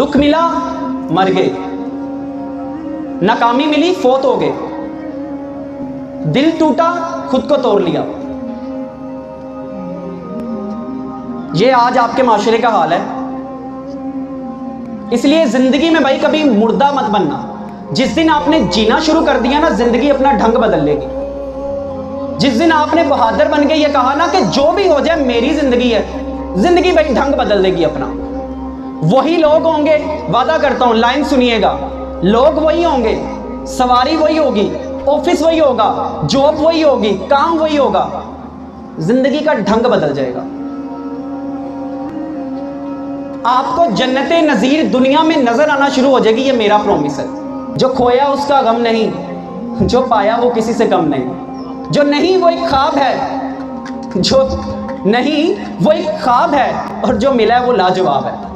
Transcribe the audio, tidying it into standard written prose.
दुख मिला मर गए, नाकामी मिली फौत हो गए, दिल टूटा खुद को तोड़ लिया। ये आज आपके माशरे का हाल है। इसलिए जिंदगी में भाई कभी मुर्दा मत बनना। जिस दिन आपने जीना शुरू कर दिया ना, जिंदगी अपना ढंग बदल लेगी। जिस दिन आपने बहादुर बन के ये कहा ना कि जो भी हो जाए मेरी जिंदगी है, जिंदगी भाई ढंग बदल देगी अपना। वही लोग होंगे, वादा करता हूं, लाइन सुनिएगा, लोग वही होंगे, सवारी वही होगी, ऑफिस वही होगा, जॉब वही होगी, काम वही होगा, जिंदगी का ढंग बदल जाएगा। आपको जन्नते नजीर दुनिया में नजर आना शुरू हो जाएगी, ये मेरा प्रॉमिस है। जो खोया उसका गम नहीं, जो पाया वो किसी से कम नहीं। जो नहीं वो एक ख्वाब है, जो नहीं वो एक ख्वाब है, और जो मिला है वो लाजवाब है।